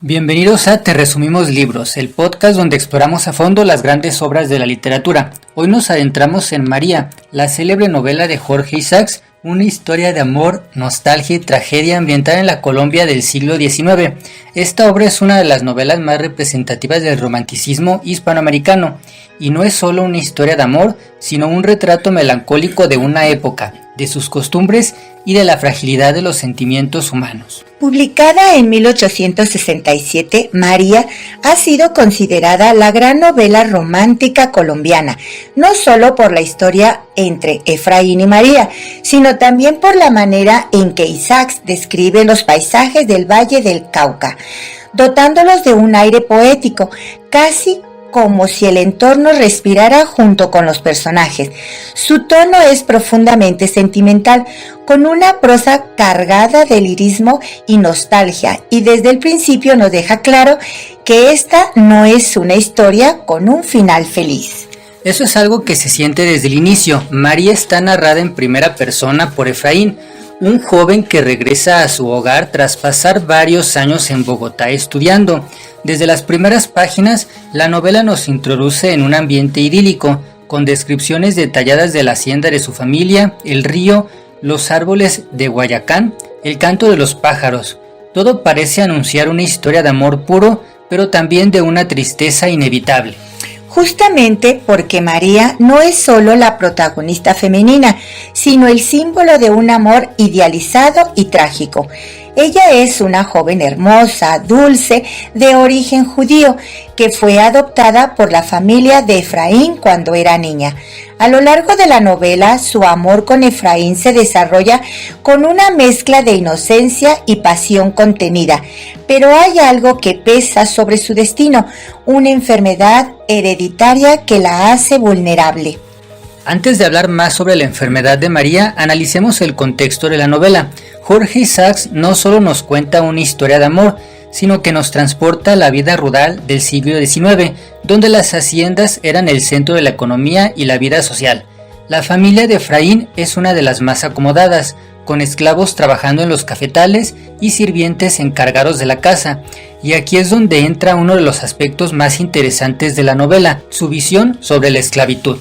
Bienvenidos a Te Resumimos Libros, el podcast donde exploramos a fondo las grandes obras de la literatura. Hoy nos adentramos en María, la célebre novela de Jorge Isaacs, una historia de amor, nostalgia y tragedia ambientada en la Colombia del siglo XIX. Esta obra es una de las novelas más representativas del romanticismo hispanoamericano, y no es solo una historia de amor, sino un retrato melancólico de una época, de sus costumbres y de la fragilidad de los sentimientos humanos. Publicada en 1867, María ha sido considerada la gran novela romántica colombiana, no solo por la historia entre Efraín y María, sino también por la manera en que Isaacs describe los paisajes del Valle del Cauca, dotándolos de un aire poético, casi como si el entorno respirara junto con los personajes. Su tono es profundamente sentimental, con una prosa cargada de lirismo y nostalgia, y desde el principio nos deja claro que esta no es una historia con un final feliz. Eso es algo que se siente desde el inicio. María está narrada en primera persona por Efraín, un joven que regresa a su hogar tras pasar varios años en Bogotá estudiando. Desde las primeras páginas, la novela nos introduce en un ambiente idílico, con descripciones detalladas de la hacienda de su familia, el río, los árboles de Guayacán, el canto de los pájaros. Todo parece anunciar una historia de amor puro, pero también de una tristeza inevitable. Justamente porque María no es solo la protagonista femenina, sino el símbolo de un amor idealizado y trágico. Ella es una joven hermosa, dulce, de origen judío, que fue adoptada por la familia de Efraín cuando era niña. A lo largo de la novela, su amor con Efraín se desarrolla con una mezcla de inocencia y pasión contenida, pero hay algo que pesa sobre su destino, una enfermedad hereditaria que la hace vulnerable. Antes de hablar más sobre la enfermedad de María, analicemos el contexto de la novela. Jorge Isaacs no solo nos cuenta una historia de amor, sino que nos transporta a la vida rural del siglo XIX, donde las haciendas eran el centro de la economía y la vida social. La familia de Efraín es una de las más acomodadas, con esclavos trabajando en los cafetales y sirvientes encargados de la casa. Y aquí es donde entra uno de los aspectos más interesantes de la novela, su visión sobre la esclavitud.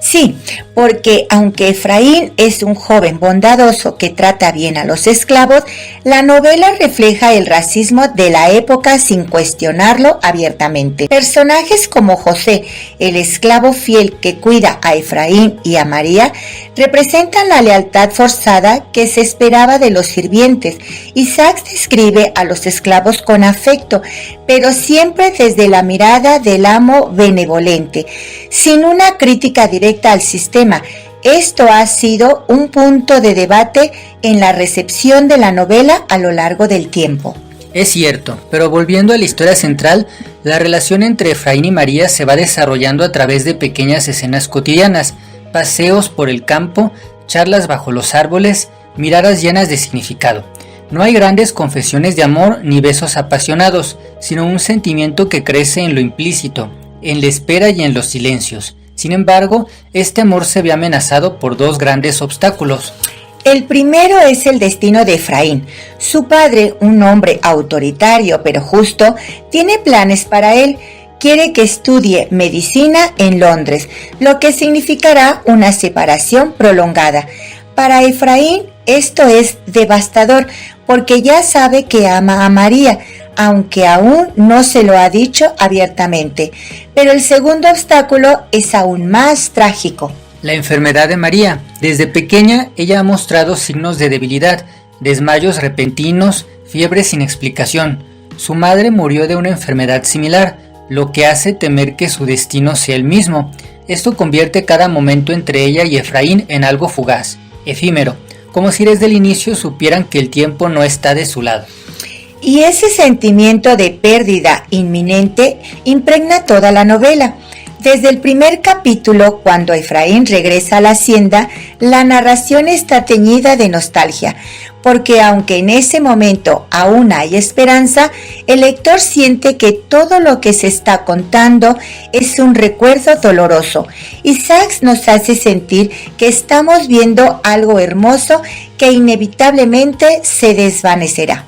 Sí, porque aunque Efraín es un joven bondadoso que trata bien a los esclavos, la novela refleja el racismo de la época sin cuestionarlo abiertamente. Personajes como José, el esclavo fiel que cuida a Efraín y a María, representan la lealtad forzada que se esperaba de los sirvientes. Isaacs describe a los esclavos con afecto, pero siempre desde la mirada del amo benevolente, sin una crítica directa al sistema. Esto ha sido un punto de debate en la recepción de la novela a lo largo del tiempo. Es cierto, pero volviendo a la historia central, la relación entre Efraín y María se va desarrollando a través de pequeñas escenas cotidianas, paseos por el campo, charlas bajo los árboles, miradas llenas de significado. No hay grandes confesiones de amor ni besos apasionados, sino un sentimiento que crece en lo implícito, en la espera y en los silencios. Sin embargo, este amor se ve amenazado por dos grandes obstáculos. El primero es el destino de Efraín. Su padre, un hombre autoritario pero justo, tiene planes para él. Quiere que estudie medicina en Londres, lo que significará una separación prolongada. Para Efraín, esto es devastador porque ya sabe que ama a María, aunque aún no se lo ha dicho abiertamente. Pero el segundo obstáculo es aún más trágico. La enfermedad de María. Desde pequeña ella ha mostrado signos de debilidad, desmayos repentinos, fiebre sin explicación. Su madre murió de una enfermedad similar, lo que hace temer que su destino sea el mismo. Esto convierte cada momento entre ella y Efraín en algo fugaz, efímero, como si desde el inicio supieran que el tiempo no está de su lado. Y ese sentimiento de pérdida inminente impregna toda la novela. Desde el primer capítulo, cuando Efraín regresa a la hacienda, la narración está teñida de nostalgia, porque aunque en ese momento aún hay esperanza, el lector siente que todo lo que se está contando es un recuerdo doloroso. Isaacs nos hace sentir que estamos viendo algo hermoso que inevitablemente se desvanecerá.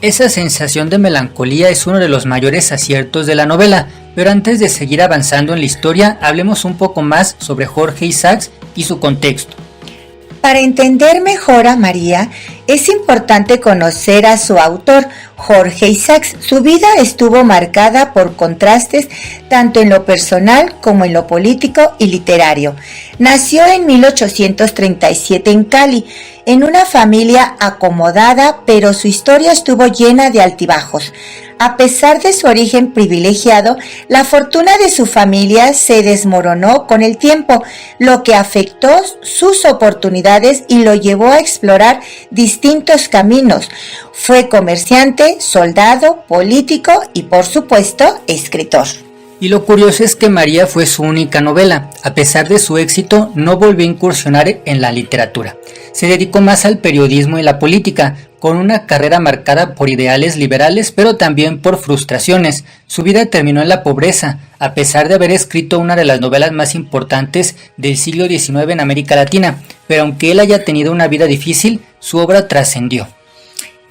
Esa sensación de melancolía es uno de los mayores aciertos de la novela, pero antes de seguir avanzando en la historia, hablemos un poco más sobre Jorge Isaacs y su contexto. Para entender mejor a María, es importante conocer a su autor, Jorge Isaacs. Su vida estuvo marcada por contrastes tanto en lo personal como en lo político y literario. Nació en 1837 en Cali, en una familia acomodada, pero su historia estuvo llena de altibajos. A pesar de su origen privilegiado, la fortuna de su familia se desmoronó con el tiempo, lo que afectó sus oportunidades y lo llevó a explorar distintos caminos. Fue comerciante, soldado, político y, por supuesto, escritor. Y lo curioso es que María fue su única novela. A pesar de su éxito, no volvió a incursionar en la literatura. Se dedicó más al periodismo y la política, con una carrera marcada por ideales liberales, pero también por frustraciones. Su vida terminó en la pobreza, a pesar de haber escrito una de las novelas más importantes del siglo XIX en América Latina. Pero aunque él haya tenido una vida difícil, su obra trascendió.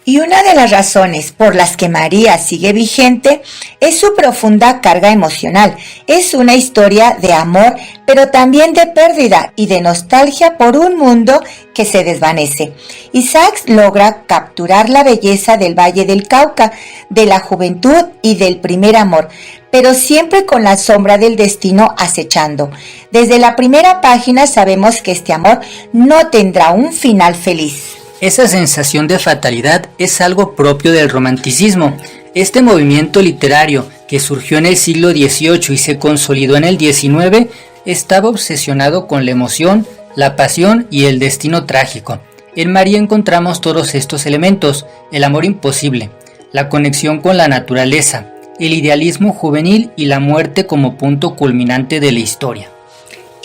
Y una de las razones por las que María sigue vigente es su profunda carga emocional. Es una historia de amor, pero también de pérdida y de nostalgia por un mundo que se desvanece. Isaacs logra capturar la belleza del Valle del Cauca, de la juventud y del primer amor, pero siempre con la sombra del destino acechando. Desde la primera página sabemos que este amor no tendrá un final feliz. Esa sensación de fatalidad es algo propio del romanticismo. Este movimiento literario que surgió en el siglo XVIII y se consolidó en el XIX estaba obsesionado con la emoción, la pasión y el destino trágico. En María encontramos todos estos elementos: el amor imposible, la conexión con la naturaleza, el idealismo juvenil y la muerte como punto culminante de la historia.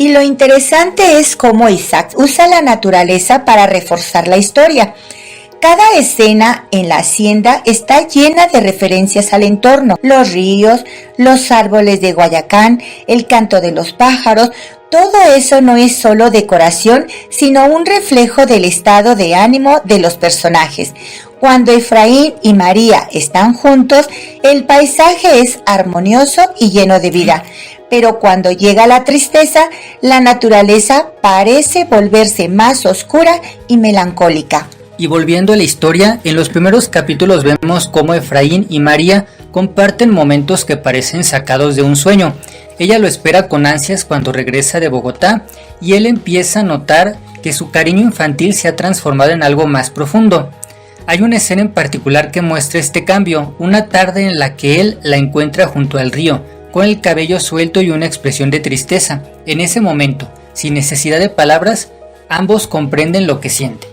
Y lo interesante es cómo Isaacs usa la naturaleza para reforzar la historia. Cada escena en la hacienda está llena de referencias al entorno: los ríos, los árboles de Guayacán, el canto de los pájaros. Todo eso no es solo decoración, sino un reflejo del estado de ánimo de los personajes. Cuando Efraín y María están juntos, el paisaje es armonioso y lleno de vida. Pero cuando llega la tristeza, la naturaleza parece volverse más oscura y melancólica. Y volviendo a la historia, en los primeros capítulos vemos cómo Efraín y María comparten momentos que parecen sacados de un sueño. Ella lo espera con ansias cuando regresa de Bogotá y él empieza a notar que su cariño infantil se ha transformado en algo más profundo. Hay una escena en particular que muestra este cambio, una tarde en la que él la encuentra junto al río, con el cabello suelto y una expresión de tristeza. En ese momento, sin necesidad de palabras, ambos comprenden lo que sienten.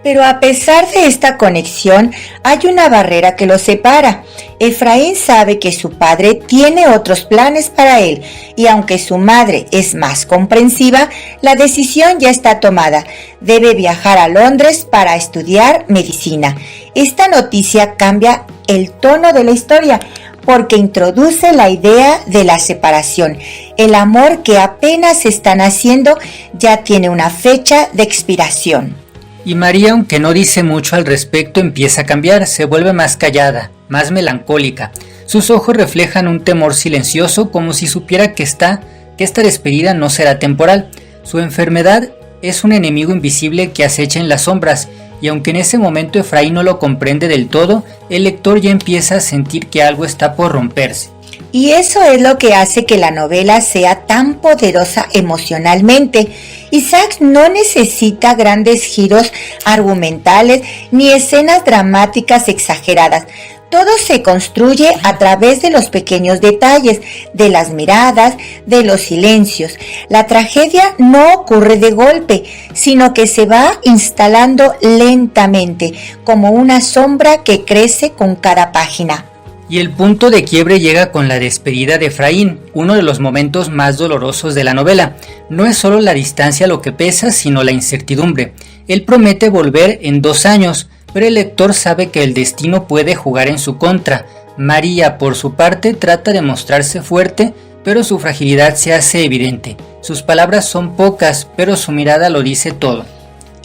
Pero a pesar de esta conexión, hay una barrera que los separa. Efraín sabe que su padre tiene otros planes para él, y aunque su madre es más comprensiva, la decisión ya está tomada. Debe viajar a Londres para estudiar medicina. Esta noticia cambia el tono de la historia, porque introduce la idea de la separación. El amor que apenas están haciendo ya tiene una fecha de expiración. Y María, aunque no dice mucho al respecto, empieza a cambiar, se vuelve más callada, más melancólica. Sus ojos reflejan un temor silencioso, como si supiera que esta despedida no será temporal. Su enfermedad es un enemigo invisible que acecha en las sombras, y aunque en ese momento Efraín no lo comprende del todo, el lector ya empieza a sentir que algo está por romperse. Y eso es lo que hace que la novela sea tan poderosa emocionalmente. Isaacs no necesita grandes giros argumentales ni escenas dramáticas exageradas. Todo se construye a través de los pequeños detalles, de las miradas, de los silencios. La tragedia no ocurre de golpe, sino que se va instalando lentamente, como una sombra que crece con cada página. Y el punto de quiebre llega con la despedida de Efraín, uno de los momentos más dolorosos de la novela. No es solo la distancia lo que pesa, sino la incertidumbre. Él promete volver en 2 años, pero el lector sabe que el destino puede jugar en su contra. María, por su parte, trata de mostrarse fuerte, pero su fragilidad se hace evidente. Sus palabras son pocas, pero su mirada lo dice todo.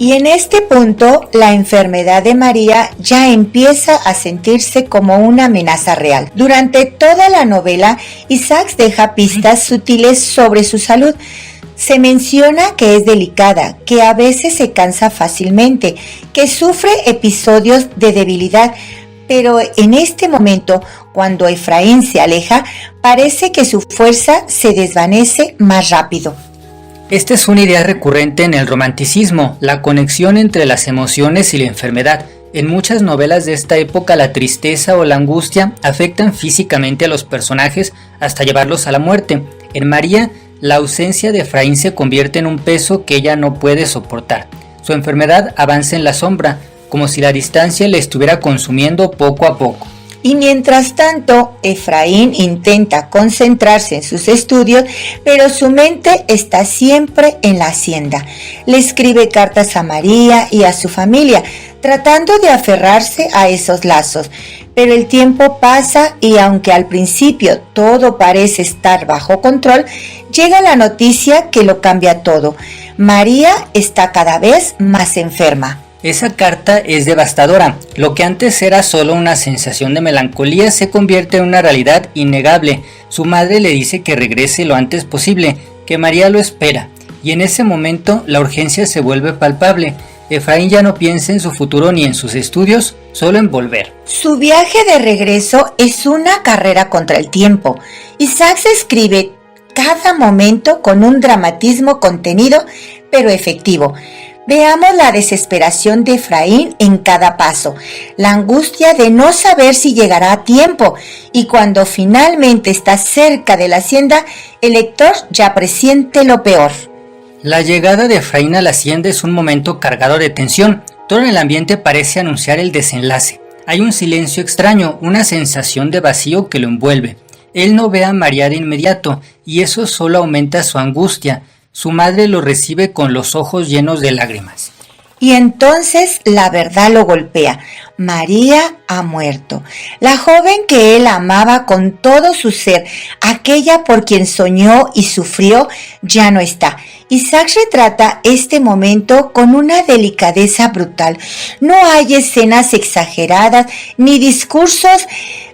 Y en este punto, la enfermedad de María ya empieza a sentirse como una amenaza real. Durante toda la novela, Isaacs deja pistas sutiles sobre su salud. Se menciona que es delicada, que a veces se cansa fácilmente, que sufre episodios de debilidad, pero en este momento, cuando Efraín se aleja, parece que su fuerza se desvanece más rápido. Esta es una idea recurrente en el romanticismo, la conexión entre las emociones y la enfermedad. En muchas novelas de esta época la tristeza o la angustia afectan físicamente a los personajes hasta llevarlos a la muerte. En María, la ausencia de Efraín se convierte en un peso que ella no puede soportar. Su enfermedad avanza en la sombra, como si la distancia le estuviera consumiendo poco a poco. Y mientras tanto, Efraín intenta concentrarse en sus estudios, pero su mente está siempre en la hacienda. Le escribe cartas a María y a su familia, tratando de aferrarse a esos lazos. Pero el tiempo pasa y aunque al principio todo parece estar bajo control, llega la noticia que lo cambia todo. María está cada vez más enferma. Esa carta es devastadora. Lo que antes era solo una sensación de melancolía se convierte en una realidad innegable. Su madre le dice que regrese lo antes posible, que María lo espera, y en ese momento la urgencia se vuelve palpable. Efraín ya no piensa en su futuro ni en sus estudios, solo en volver. Su viaje de regreso es una carrera contra el tiempo. Isaacs escribe cada momento con un dramatismo contenido, pero efectivo. Veamos la desesperación de Efraín en cada paso, la angustia de no saber si llegará a tiempo, y cuando finalmente está cerca de la hacienda, el lector ya presiente lo peor. La llegada de Efraín a la hacienda es un momento cargado de tensión. Todo en el ambiente parece anunciar el desenlace. Hay un silencio extraño, una sensación de vacío que lo envuelve. Él no ve a María de inmediato, y eso solo aumenta su angustia. Su madre lo recibe con los ojos llenos de lágrimas. Y entonces la verdad lo golpea. María ha muerto. La joven que él amaba con todo su ser, aquella por quien soñó y sufrió, ya no está. Isaac retrata este momento con una delicadeza brutal. No hay escenas exageradas ni discursos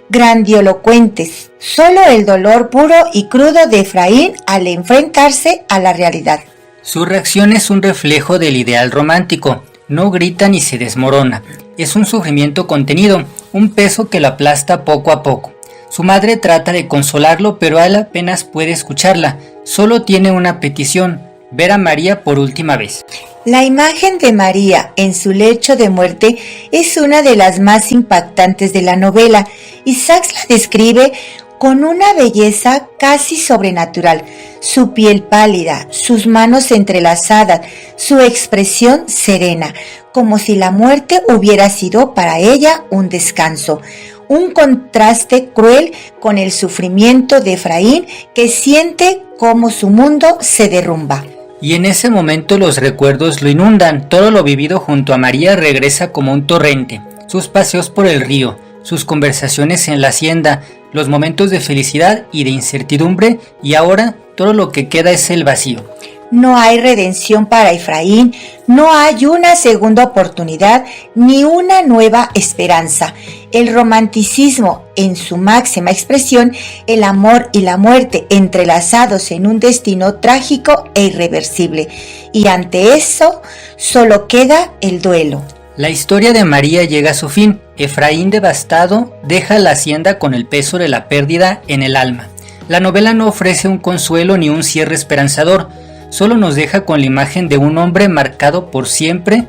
grandilocuentes, solo el dolor puro y crudo de Efraín al enfrentarse a la realidad. Su reacción es un reflejo del ideal romántico. No grita ni se desmorona. Es un sufrimiento contenido, un peso que lo aplasta poco a poco. Su madre trata de consolarlo, pero él apenas puede escucharla. Solo tiene una petición: ver a María por última vez. La imagen de María en su lecho de muerte es una de las más impactantes de la novela. Isaacs la describe con una belleza casi sobrenatural. Su piel pálida, sus manos entrelazadas, su expresión serena, como si la muerte hubiera sido para ella un descanso. Un contraste cruel con el sufrimiento de Efraín, que siente cómo su mundo se derrumba. Y en ese momento los recuerdos lo inundan. Todo lo vivido junto a María regresa como un torrente. Sus paseos por el río, sus conversaciones en la hacienda, los momentos de felicidad y de incertidumbre, y ahora todo lo que queda es el vacío. No hay redención para Efraín, no hay una segunda oportunidad ni una nueva esperanza. El romanticismo en su máxima expresión, el amor y la muerte entrelazados en un destino trágico e irreversible. Y ante eso solo queda el duelo. La historia de María llega a su fin. Efraín, devastado, deja la hacienda con el peso de la pérdida en el alma. La novela no ofrece un consuelo ni un cierre esperanzador, solo nos deja con la imagen de un hombre marcado por siempre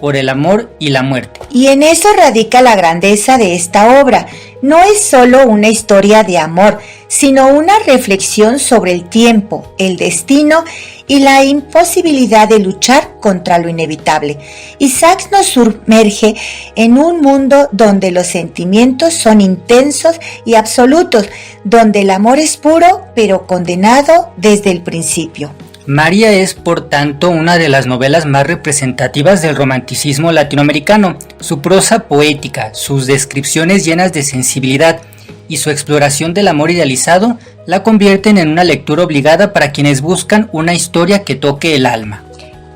por el amor y la muerte. Y en eso radica la grandeza de esta obra. No es solo una historia de amor, sino una reflexión sobre el tiempo, el destino y la imposibilidad de luchar contra lo inevitable. Isaac nos sumerge en un mundo donde los sentimientos son intensos y absolutos, donde el amor es puro pero condenado desde el principio. María es, por tanto, una de las novelas más representativas del romanticismo latinoamericano. Su prosa poética, sus descripciones llenas de sensibilidad y su exploración del amor idealizado la convierten en una lectura obligada para quienes buscan una historia que toque el alma.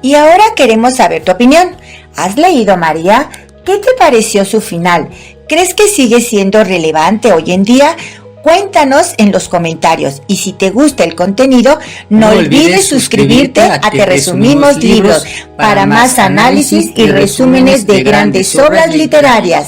Y ahora queremos saber tu opinión. ¿Has leído, María? ¿Qué te pareció su final? ¿Crees que sigue siendo relevante hoy en día? Cuéntanos en los comentarios y si te gusta el contenido, no olvides suscribirte a Te Resumimos Libros para más análisis y resúmenes de grandes obras literarias.